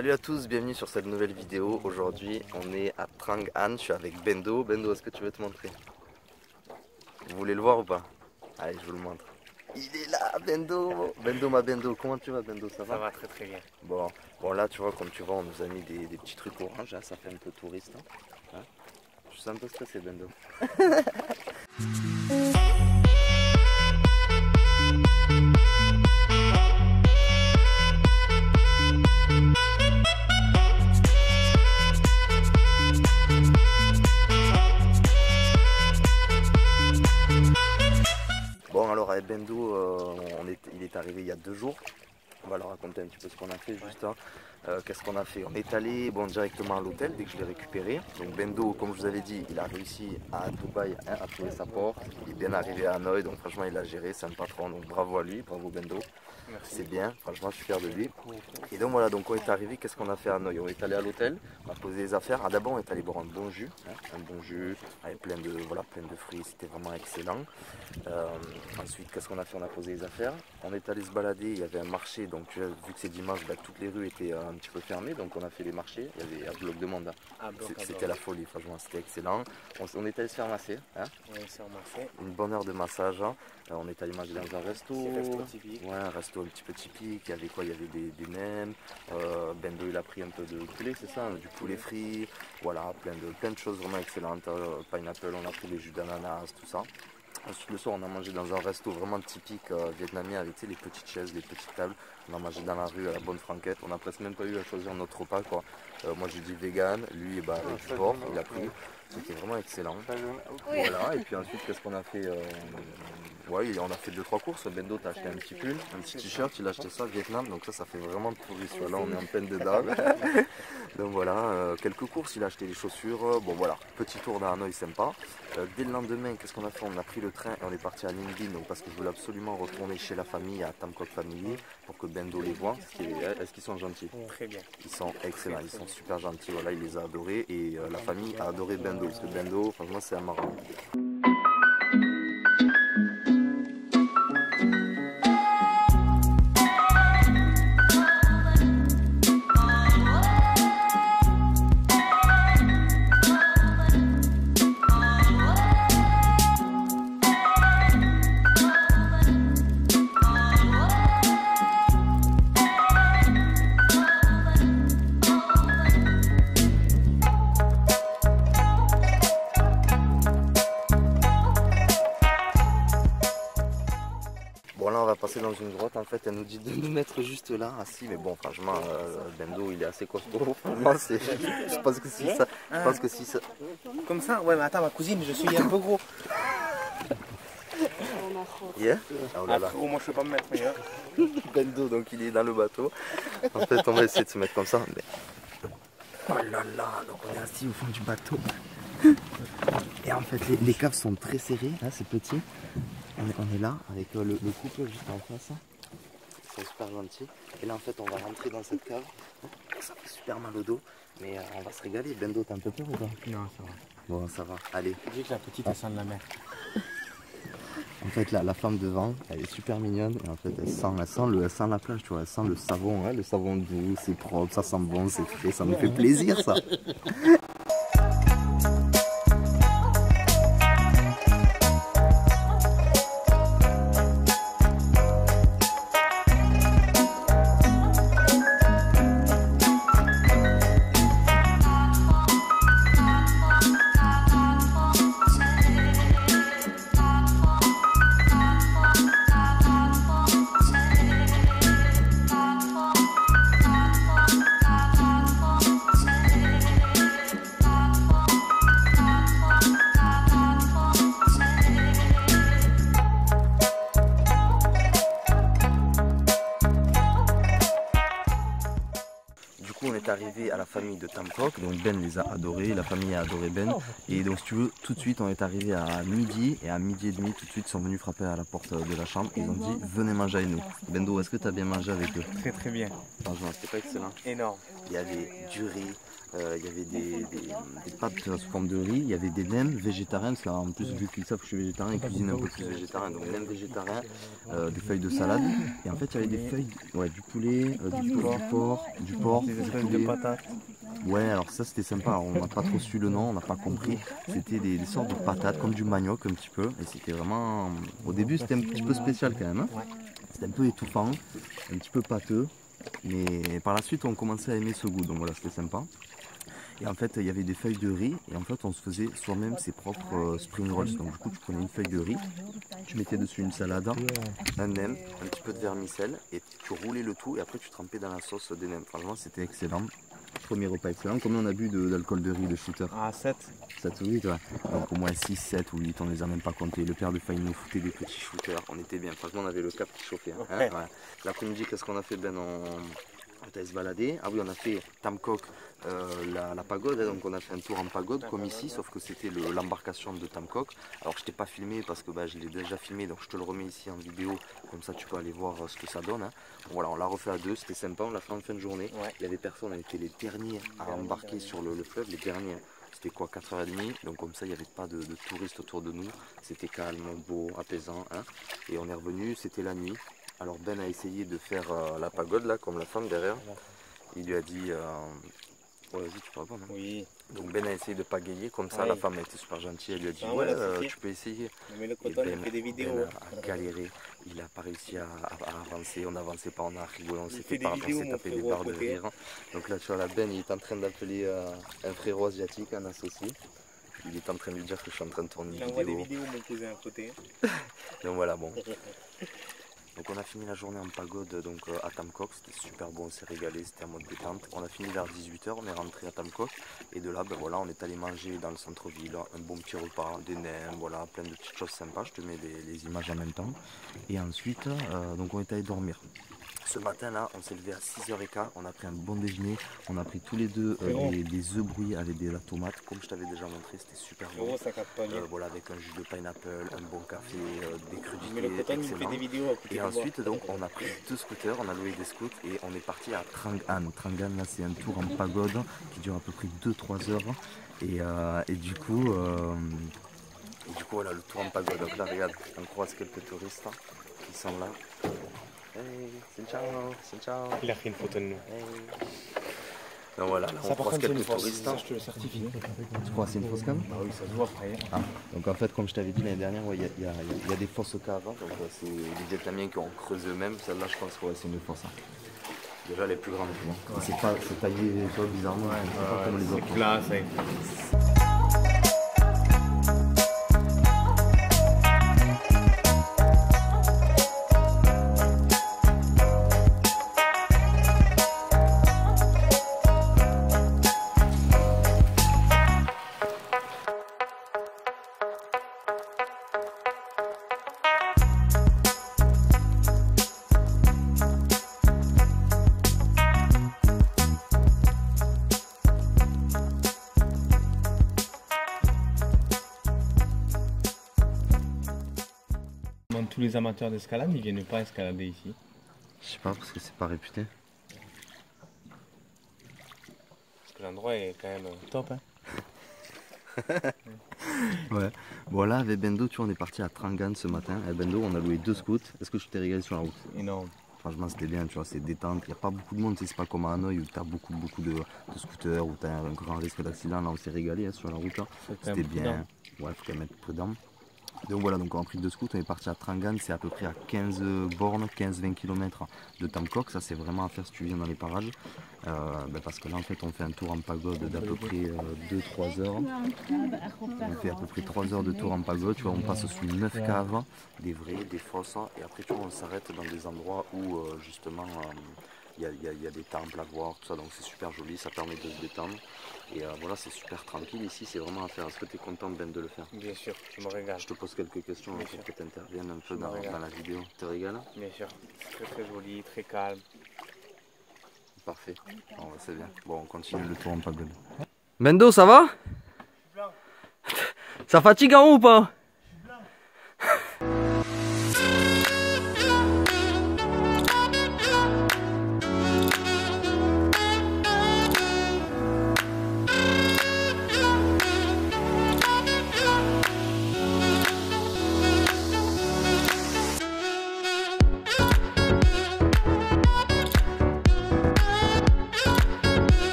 Salut à tous, bienvenue sur cette nouvelle vidéo. Aujourd'hui on est à Trang An, je suis avec Bendo. Bendo, est-ce que tu veux te montrer? Vous voulez le voir ou pas? Allez, je vous le montre. Il est là, Bendo. Bendo, ma Bendo, comment tu vas, Bendo? Ça va? Ça va très très bien. Bon, là tu vois, comme tu vois, on nous a mis des petits trucs orange, hein, ça fait un peu touriste. Hein. Je suis un peu stressé, Bendo. Bon, alors avec Bendo, il est arrivé il y a 2 jours. On va leur raconter un petit peu ce qu'on a fait juste. Hein. Qu'est-ce qu'on a fait? On est allé directement à l'hôtel dès que je l'ai récupéré. Donc Bendo, comme je vous avais dit, il a réussi à Dubaï, hein, à trouver sa porte. Il est bien arrivé à Hanoï, donc franchement il a géré, c'est un patron. Donc bravo à lui, bravo Bendo. C'est bien, franchement je suis fier de lui. Et donc voilà, donc on est arrivé, qu'est-ce qu'on a fait à Hanoï? On est allé à l'hôtel, on a posé les affaires. D'abord on est allé boire un bon jus, hein, avec plein de fruits, c'était vraiment excellent. Ensuite qu'est-ce qu'on a fait? On a posé les affaires. On est allé se balader, il y avait un marché, donc vu que c'est dimanche, toutes les rues étaient un petit peu fermées, donc on a fait les marchés, il y avait un bloc de monde. C'était la folie, franchement c'était excellent. On est allé se faire masser, hein. Une bonne heure de massage, hein. On est allé manger dans un resto, ouais, un resto un petit peu typique. Il y avait quoi? Il y avait des nems, Bendo il a pris un peu de poulet, c'est ça, du poulet frit, voilà, plein de choses vraiment excellentes. Pineapple, on a pris les jus d'ananas, tout ça. Ensuite le soir on a mangé dans un resto vraiment typique vietnamien avec les petites chaises, les petites tables. On a mangé dans la rue à la bonne franquette, on n'a presque même pas eu à choisir notre repas quoi. Moi j'ai dit vegan, lui avec du porc, il a pris. C'était vraiment excellent. Voilà, et puis ensuite qu'est-ce qu'on a fait? Ouais, on a fait 2-3 courses. Bendo t'a acheté un petit pull, un petit t-shirt, il a acheté ça au Vietnam, donc ça fait vraiment touriste. Là on est en pleine dedans. Donc voilà, quelques courses, il a acheté des chaussures. Bon voilà, petit tour dans Hanoï sympa. Dès le lendemain, qu'est-ce qu'on a fait? On a pris le train et on est parti à Ninh Binh, donc parce que je voulais absolument retourner chez la famille, à Tam Quoc Family, pour que Bendo les voit. Est-ce qu'ils sont gentils? Très bien. Ils sont excellents, ils sont super gentils, voilà, il les a adorés et la famille a adoré Bendo, parce que Bendo, franchement c'est un marrant. Bon là on va passer dans une grotte, en fait elle nous dit de nous mettre juste là, assis, mais bon franchement Bendo il est assez costaud, franchement je pense que si ça... Comme ça? Ouais mais attends ma cousine, je suis un peu gros. Yeah? Oh là là. Moi je peux pas me mettre mais... Bendo donc il est dans le bateau, en fait on va essayer de se mettre comme ça, mais... Oh là là, donc on est assis au fond du bateau. Et en fait les caves sont très serrées, là c'est petit. On est là avec le couple juste en face. Ils sont super gentils. Et là en fait on va rentrer dans cette cave. Ça fait super mal au dos. Mais on va se régaler. Bendo, t'as un peu peur ou pas? Non ça va. Bon ça va, allez. Dis que la petite elle sent de la mer. En fait la femme devant, elle est super mignonne. Et en fait elle sent la plage, tu vois. Elle sent le savon, hein, le savon doux, c'est propre, ça sent bon, c'est frais, ça nous fait plaisir ça. On est arrivé à la famille de Tam Quoc, donc Ben les a adorés, la famille a adoré Ben, et donc si tu veux, tout de suite on est arrivé à midi, et à midi et demi tout de suite ils sont venus frapper à la porte de la chambre, ils ont dit venez manger avec nous. Bendo, est-ce que tu as bien mangé avec eux? Très très bien. Franchement c'était pas excellent? Énorme. il y avait du riz, il y avait des pâtes sous forme de riz, il y avait des nems végétariens, parce qu'en plus vu qu'ils savent que je suis végétarien, ils cuisinent un peu plus végétarien, donc nems végétariens, des feuilles de salade, et en fait il y avait des feuilles, du poulet, du porc, Des espèces de patates. Ouais, alors ça c'était sympa, alors, on n'a pas trop su le nom, on n'a pas compris, c'était des sortes de patates, comme du manioc un petit peu, et c'était vraiment, au début c'était un petit peu spécial quand même, hein. C'était un peu étouffant, un petit peu pâteux, mais par la suite on commençait à aimer ce goût, donc voilà, c'était sympa. Et en fait il y avait des feuilles de riz, et en fait on se faisait soi-même ses propres spring rolls, donc du coup tu prenais une feuille de riz, tu mettais dessus une salade, un nem, un petit peu de vermicelle, et tu roulais le tout, et après tu trempais dans la sauce des nems, franchement c'était excellent. Premier repas excellent. Combien on a bu d'alcool de riz de shooter? Ah, 7. 7 ou 8, ouais. Donc au moins 6, 7 ou 8, on les a même pas comptés. Le père de Faye nous foutait des petits shooters, on était bien. Franchement, on avait le cap qui chauffait. Hein. Ouais. Ouais. L'après-midi, qu'est-ce qu'on a fait? Ben, on est allé se balader. Ah oui, on a fait Tamcock, la pagode. Hein. Donc on a fait un tour en pagode comme ici, sauf que c'était l'embarcation de Tamcock. Alors je t'ai pas filmé parce que je l'ai déjà filmé, donc je te le remets ici en vidéo. Comme ça, tu peux aller voir ce que ça donne. Hein. Donc, voilà, on l'a refait à deux, c'était sympa. On l'a fait en fin de journée. Ouais. Il y avait personne, on était les derniers à embarquer sur le fleuve, les derniers. C'était quoi, 4h30, donc comme ça il n'y avait pas de touristes autour de nous, c'était calme, beau, apaisant, hein. Et on est revenu, c'était la nuit. Alors Ben a essayé de faire la pagode là, comme la femme derrière, il lui a dit, ouais vas-y tu peux répondre, hein. Oui. Donc Ben a essayé de pagayer, comme ça Oui. la femme a été super gentille, elle lui a dit Ah, ouais voilà, tu peux essayer. Mais le Et coton, il fait des vidéos. Ben a galéré, il n'a pas réussi à avancer, on n'avançait pas, on a rigolé, on s'est fait des on vidéos, s'est mon tapé des frérot, à barres de côté. rire. Donc là tu vois la Ben il est en train d'appeler un frérot asiatique, un associé. Il est en train de lui dire que je suis en train de tourner Il une envoie des vidéo. vidéos, mon cousin, à côté. Donc voilà, bon. Donc on a fini la journée en pagode donc, à Tamcock, c'était super bon, on s'est régalé, c'était en mode détente. On a fini vers 18h, on est rentré à Tamcock et de là ben, voilà, on est allé manger dans le centre-ville, un bon petit repas, des nems, voilà, plein de petites choses sympas, je te mets les images en même temps. Et ensuite, donc on est allé dormir. Ce matin là, on s'est levé à 6h15, on a pris un bon déjeuner, on a pris tous les deux des œufs brouillés avec de la tomate, comme je t'avais déjà montré, c'était super bon. Frérot, ça capte pas bien. Voilà, avec un jus de pineapple, un bon café, des crudités, Mais le coton, il fait excellent. des vidéos à côté. Et ensuite, donc, on a pris 2 scooters, on a loué des scouts et on est parti à Trangan. Trangan, là, c'est un tour en pagode qui dure à peu près 2-3 heures. Et du coup, voilà, le tour en pagode. Donc là, regarde, on croise quelques touristes hein, qui sont là. Hey, c'est ciao, c'est ciao. Il a pris une photo de nous. Hey. Donc voilà, là, on croise quelques touristes. Ça, je te le certifie. Tu crois que c'est une fausse cave? Bah oui, ça se voit après. Ah, donc en fait, comme je t'avais dit l'année dernière, il y a des fausses caves. Hein, donc c'est les Vietnamiens qui ont creusé eux-mêmes. Celle-là, je pense que c'est une fausse. Hein. Déjà, les plus grandes, tu vois. Ouais. C'est taillé toi, bizarrement, c'est pas comme les autres. C'est classe, ouais. Tous les amateurs d'escalade, ils viennent pas escalader ici. Je sais pas, parce que c'est pas réputé. Parce que l'endroit est quand même top, hein. Ouais. Bon là, avec Bendo, tu vois, on est parti à Trangan ce matin. Avec Bendo, on a loué 2 scouts. Est-ce que je t'ai régalé sur la route? Énorme. Franchement, c'était bien, tu vois, c'est détente. Il n'y a pas beaucoup de monde, c'est pas comme à Hanoï où tu as beaucoup de scooters, où tu as un grand risque d'accident. Là, on s'est régalé hein, sur la route. C'était bien. Ouais, faut quand même être prudent. Donc voilà, donc on a pris 2 scouts, on est parti à Trangan, c'est à peu près à 15 bornes, 15-20 km de Tamcock, ça c'est vraiment à faire si tu viens dans les parages, parce que là en fait on fait un tour en pagode d'à peu près 2-3 heures, on fait à peu près 3 heures de tour en pagode, tu vois, on passe sous 9 caves, des vraies, des fausses, et après tu vois on s'arrête dans des endroits où justement il y a des temples à voir, tout ça, donc c'est super joli, ça permet de se détendre. Et voilà, c'est super tranquille ici, c'est vraiment à faire. Est-ce que tu es content Ben de le faire? Bien sûr, je me régale. Je te pose quelques questions pour que tu interviennes un peu dans la vidéo. Tu te régales? Bien sûr, très très joli, très calme. Parfait, bon, c'est bien. Bon, on continue le tour en pagode. Bendo, ça va? Ça fatigue en haut ou pas?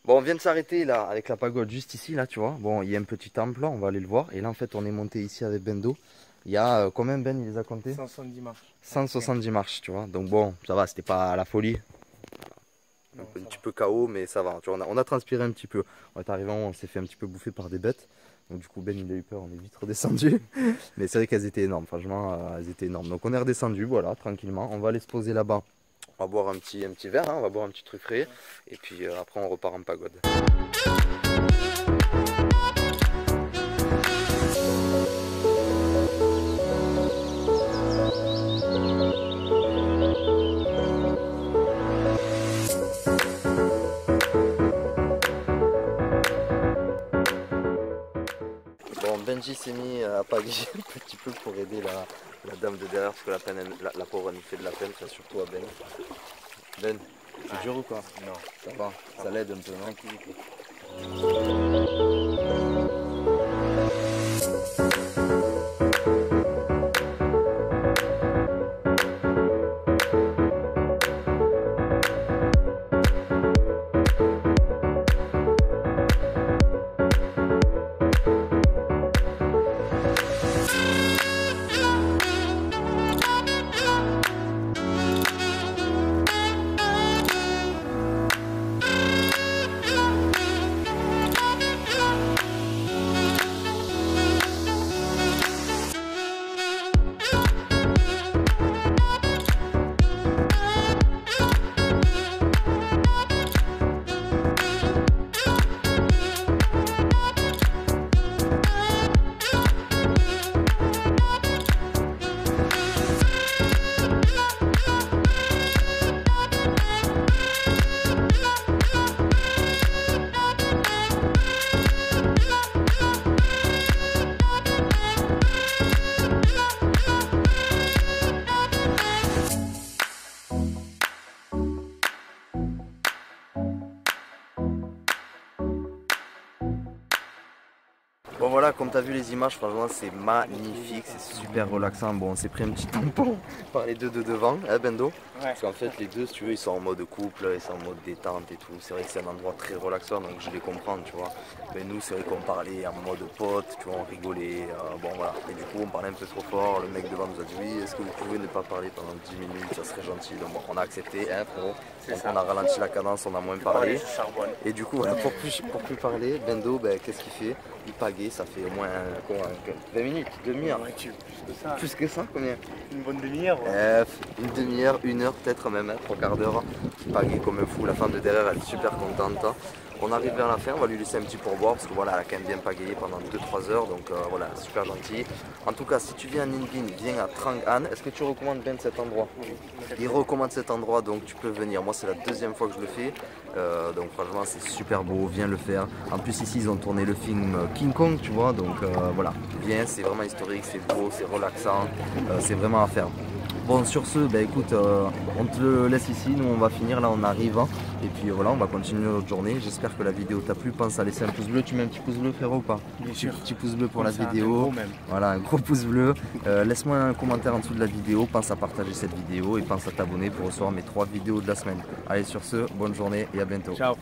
Bon, on vient de s'arrêter là avec la pagode juste ici, là, tu vois. Bon, il y a un petit temple là, on va aller le voir. Et là, en fait, on est monté ici avec Bendo. Il y a combien, Ben, il les a comptés? 170 marches. 170 marches, tu vois. Donc bon, ça va, c'était pas la folie. Non, Un petit peu KO, mais ça va. Tu vois, on a transpiré un petit peu. On est arrivé, on s'est fait un petit peu bouffer par des bêtes. Donc du coup, Ben, il a eu peur, on est vite redescendu. Mais c'est vrai qu'elles étaient énormes, franchement, elles étaient énormes. Donc on est redescendu, voilà, tranquillement. On va aller se poser là-bas. On va boire un petit verre, hein, on va boire un petit truc frais. Et puis après, on repart en pagode. Bon, Benji s'est mis à pagayer un petit peu pour aider la dame de derrière parce que la pauvre elle nous fait de la peine, ça surtout à Ben. Ben, c'est dur ou quoi? Non. Ça va, ça l'aide un peu, non? Bon voilà, comme tu as vu les images, franchement c'est magnifique, c'est super relaxant. Bon, on s'est pris un petit tampon par les deux de devant, hein Bendo? Ouais. Parce qu'en fait les deux, si tu veux, ils sont en mode couple, ils sont en mode détente et tout. C'est vrai que c'est un endroit très relaxant, donc je les comprends, tu vois. Mais nous, c'est vrai qu'on parlait en mode pote, tu vois, on rigolait, bon voilà. Et du coup, on parlait un peu trop fort, le mec devant nous a dit oui, est-ce que vous pouvez ne pas parler pendant 10 minutes, ça serait gentil. Donc bon, on a accepté, hein frérot. Donc on a ralenti la cadence, on a moins parlé. Et du coup, voilà, pour plus parler, Bendo, ben, qu'est-ce qu'il fait? Il pagaie, ça fait au moins quoi, 20 minutes, demi-heure. Ouais, plus que ça. Plus que ça, combien? Une bonne demi-heure. Ouais. Une demi-heure, une heure peut-être même, hein, 3/4 d'heure. Il pagaie comme un fou, la femme de derrière elle est super contente. On arrive vers la fin, on va lui laisser un petit pourboire parce que voilà, elle a quand même bien pagayé pendant 2-3 heures, donc voilà, super gentil. En tout cas, si tu viens à Ninh Binh, viens à Trang An. Est-ce que tu recommandes bien cet endroit? Oui. Il recommande cet endroit, donc tu peux venir. Moi, c'est la deuxième fois que je le fais, donc franchement, c'est super beau, viens le faire. En plus, ici, ils ont tourné le film King Kong, tu vois, donc voilà, viens, c'est vraiment historique, c'est beau, c'est relaxant, c'est vraiment à faire. Bon, sur ce, bah, écoute, on te le laisse ici, nous on va finir, là on arrive, hein. Et puis voilà, on va continuer notre journée. J'espère que la vidéo t'a plu, pense à laisser un pouce bleu. Tu mets un petit pouce bleu, frérot, ou pas? Bien sûr. Petit pouce bleu pour Comme la ça, vidéo. un gros même. Voilà, un gros pouce bleu. Laisse-moi un commentaire en dessous de la vidéo, pense à partager cette vidéo et pense à t'abonner pour recevoir mes 3 vidéos de la semaine. Allez, sur ce, bonne journée et à bientôt. Ciao.